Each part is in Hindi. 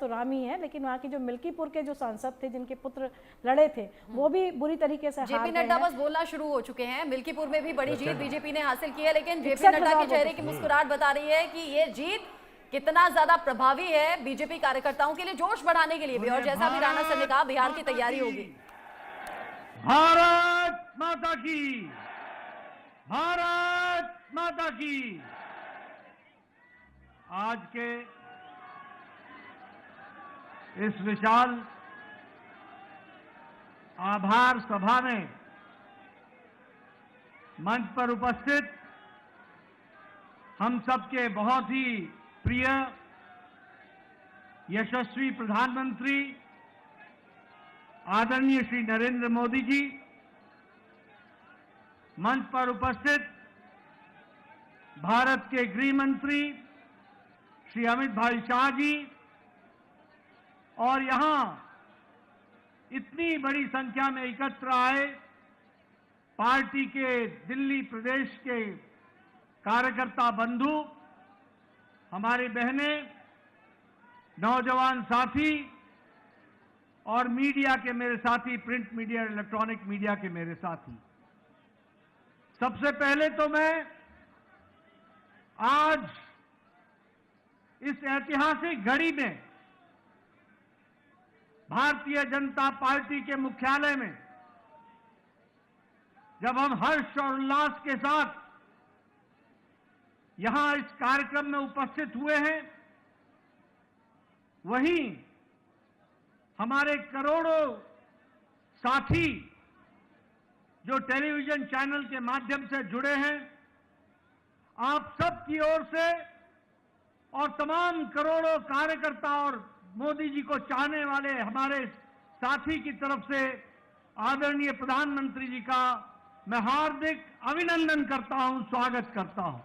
तो राम ही है, लेकिन वहाँ की जो मिल्कीपुर के जो सांसद थे जिनके पुत्र लड़े थे वो भी बुरी तरीके से हार गए हैं। जेपी नड्डा बस बोलना शुरू हो चुके हैं। मिल्कीपुर में भी बड़ी जीत बीजेपी ने हासिल की है, लेकिन जेपी नड्डा के चेहरे की मुस्कुराहट बता रही है कि ये जीत कितना ज्यादा प्रभावी है बीजेपी कार्यकर्ताओं के लिए, जोश बढ़ाने के लिए भी। और जैसा भी राणा सर ने कहा, बिहार की तैयारी होगी। भारत माता की, भारत माता की। आज के इस विशाल आभार सभा में मंच पर उपस्थित हम सबके बहुत ही प्रिय यशस्वी प्रधानमंत्री आदरणीय श्री नरेंद्र मोदी जी, मंच पर उपस्थित भारत के गृह मंत्री श्री अमित भाई शाह जी, और यहां इतनी बड़ी संख्या में एकत्र आए पार्टी के दिल्ली प्रदेश के कार्यकर्ता बंधु, हमारी बहनें, नौजवान साथी और मीडिया के मेरे साथी, प्रिंट मीडिया, इलेक्ट्रॉनिक मीडिया के मेरे साथी। सबसे पहले तो मैं आज इस ऐतिहासिक घड़ी में भारतीय जनता पार्टी के मुख्यालय में जब हम हर्ष और उल्लास के साथ यहां इस कार्यक्रम में उपस्थित हुए हैं, वहीं हमारे करोड़ों साथी जो टेलीविजन चैनल के माध्यम से जुड़े हैं, आप सब की ओर से और तमाम करोड़ों कार्यकर्ता और मोदी जी को चाहने वाले हमारे साथी की तरफ से आदरणीय प्रधानमंत्री जी का मैं हार्दिक अभिनंदन करता हूं, स्वागत करता हूं।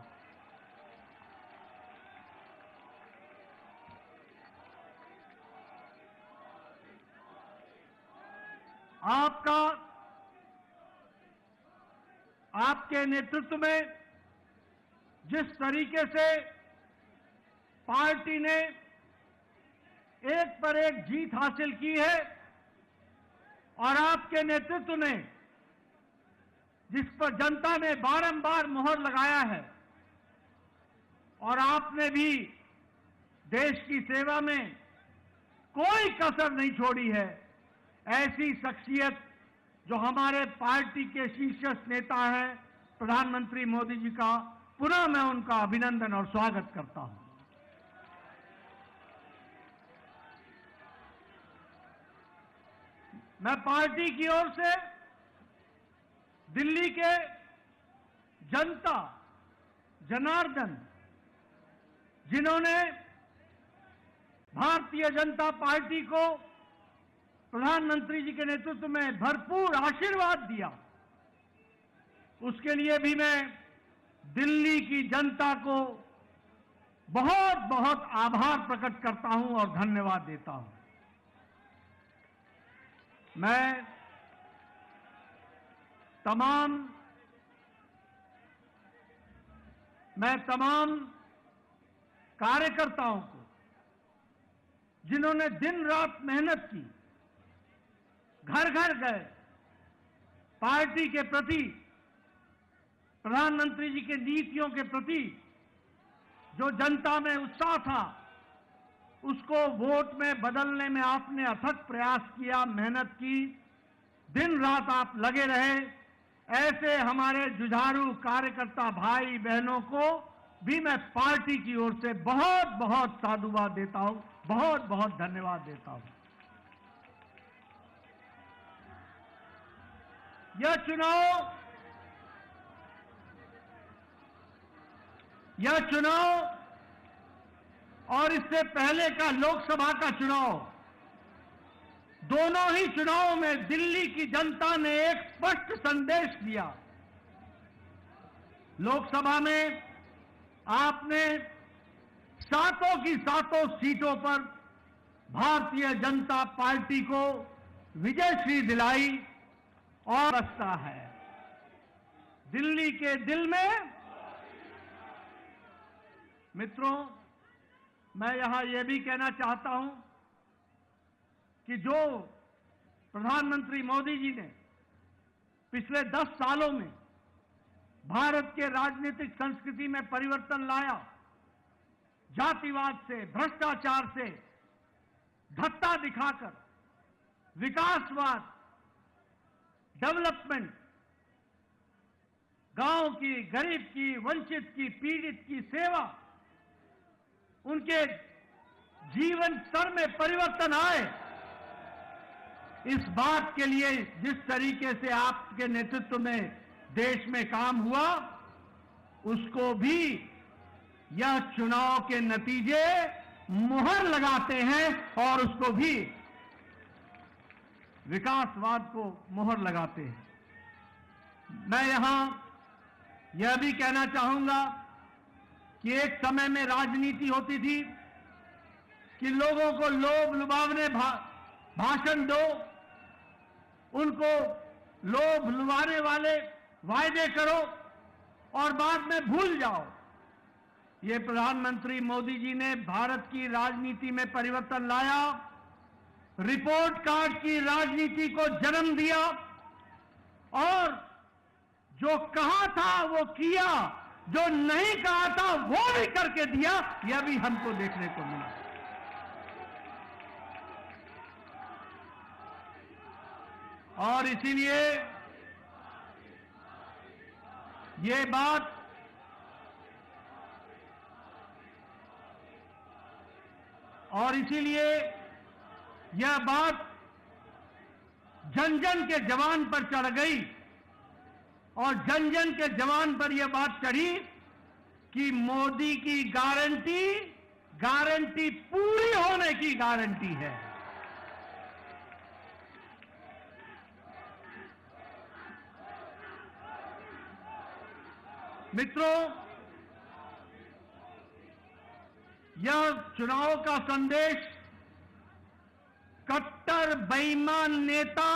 आपके नेतृत्व में जिस तरीके से पार्टी ने एक पर एक जीत हासिल की है और आपके नेतृत्व ने जिस पर जनता ने बारंबार मुहर लगाया है, और आपने भी देश की सेवा में कोई कसर नहीं छोड़ी है, ऐसी शख्सियत जो हमारे पार्टी के शीर्ष नेता हैं प्रधानमंत्री मोदी जी का, पुनः मैं उनका अभिनंदन और स्वागत करता हूं। मैं पार्टी की ओर से दिल्ली के जनता जनार्दन, जिन्होंने भारतीय जनता पार्टी को प्रधानमंत्री जी के नेतृत्व में भरपूर आशीर्वाद दिया, उसके लिए भी मैं दिल्ली की जनता को बहुत बहुत आभार प्रकट करता हूं और धन्यवाद देता हूं। मैं तमाम कार्यकर्ताओं को, जिन्होंने दिन रात मेहनत की, घर घर गए, पार्टी के प्रति, प्रधानमंत्री जी के नीतियों के प्रति जो जनता में उत्साह था, उसको वोट में बदलने में आपने अथक प्रयास किया, मेहनत की, दिन रात आप लगे रहे। ऐसे हमारे जुझारू कार्यकर्ता भाई बहनों को भी मैं पार्टी की ओर से बहुत बहुत साधुवाद देता हूं, बहुत बहुत धन्यवाद देता हूं। यह चुनाव और इससे पहले का लोकसभा का चुनाव, दोनों ही चुनावों में दिल्ली की जनता ने एक स्पष्ट संदेश दिया। लोकसभा में आपने सातों की सातों सीटों पर भारतीय जनता पार्टी को विजयश्री दिलाई और बसता है दिल्ली के दिल में। मित्रों, मैं यहां यह भी कहना चाहता हूं कि जो प्रधानमंत्री मोदी जी ने पिछले 10 सालों में भारत के राजनीतिक संस्कृति में परिवर्तन लाया, जातिवाद से, भ्रष्टाचार से धत्ता दिखाकर विकासवाद, डेवलपमेंट, गांव की, गरीब की, वंचित की, पीड़ित की सेवा, उनके जीवन स्तर में परिवर्तन आए, इस बात के लिए जिस तरीके से आपके नेतृत्व में देश में काम हुआ, उसको भी यह चुनाव के नतीजे मुहर लगाते हैं और उसको भी विकासवाद को मुहर लगाते हैं। मैं यहां यह भी कहना चाहूंगा कि एक समय में राजनीति होती थी कि लोगों को लोभ लुभावने भाषण दो, उनको लोभ लुभाने वाले वायदे करो और बाद में भूल जाओ। ये प्रधानमंत्री मोदी जी ने भारत की राजनीति में परिवर्तन लाया, रिपोर्ट कार्ड की राजनीति को जन्म दिया और जो कहा था वो किया, जो नहीं कहा था वो भी करके दिया। यह भी हमको देखने को मिला। और इसीलिए ये बात यह बात जन जन के जवान पर चढ़ गई और जन जन के जवान पर यह बात चढ़ी कि मोदी की गारंटी पूरी होने की गारंटी है। मित्रों, यह चुनाव का संदेश कट्टर बेईमान नेता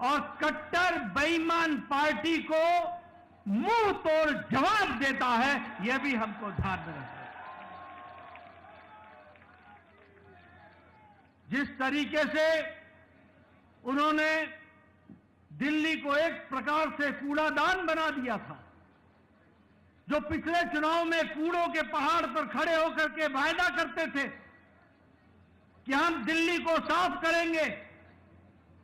और कट्टर बेईमान पार्टी को मुंह तोड़ जवाब देता है। यह भी हमको ध्यान में रखना है। जिस तरीके से उन्होंने दिल्ली को एक प्रकार से कूड़ादान बना दिया था, जो पिछले चुनाव में कूड़ों के पहाड़ पर खड़े होकर के वायदा करते थे कि हम दिल्ली को साफ करेंगे,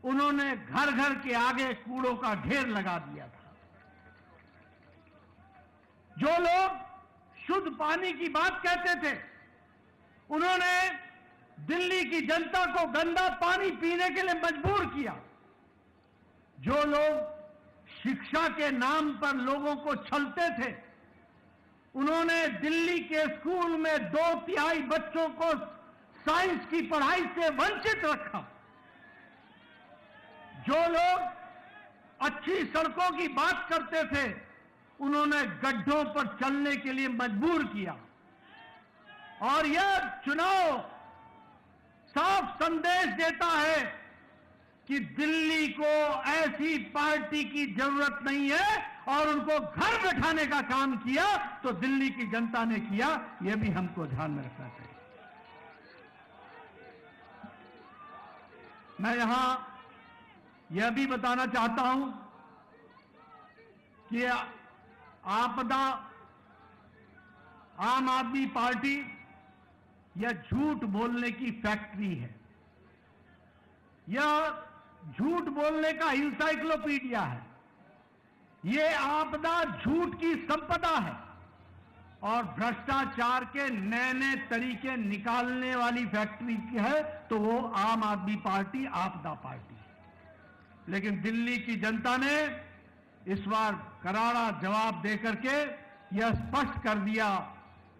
उन्होंने घर घर के आगे कूड़ों का ढेर लगा दिया था। जो लोग शुद्ध पानी की बात कहते थे, उन्होंने दिल्ली की जनता को गंदा पानी पीने के लिए मजबूर किया। जो लोग शिक्षा के नाम पर लोगों को छलते थे, उन्होंने दिल्ली के स्कूल में 2/3 बच्चों को साइंस की पढ़ाई से वंचित रखा। जो लोग अच्छी सड़कों की बात करते थे, उन्होंने गड्ढों पर चलने के लिए मजबूर किया। और यह चुनाव साफ संदेश देता है कि दिल्ली को ऐसी पार्टी की जरूरत नहीं है और उनको घर बैठाने का काम किया तो दिल्ली की जनता ने किया। यह भी हमको ध्यान में रखना चाहिए। मैं यहां यह भी बताना चाहता हूं कि आपदा आम आदमी पार्टी यह झूठ बोलने की फैक्ट्री है। यह झूठ बोलने का इंसाइक्लोपीडिया है। ये आपदा झूठ की संपदा है और भ्रष्टाचार के नए नए तरीके निकालने वाली फैक्ट्री की है, तो वो आम आदमी पार्टी आपदा पार्टी है। लेकिन दिल्ली की जनता ने इस बार करारा जवाब देकर के यह स्पष्ट कर दिया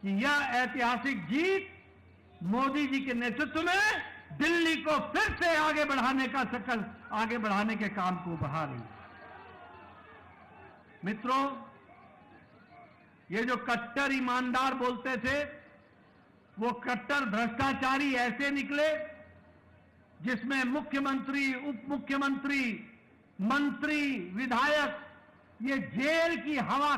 कि यह ऐतिहासिक जीत मोदी जी के नेतृत्व में दिल्ली को फिर से आगे बढ़ाने के काम को बढ़ा रही है। मित्रों, ये जो कट्टर ईमानदार बोलते थे, वो कट्टर भ्रष्टाचारी ऐसे निकले जिसमें मुख्यमंत्री, उप मुख्यमंत्री, मंत्री, विधायक ये जेल की हवा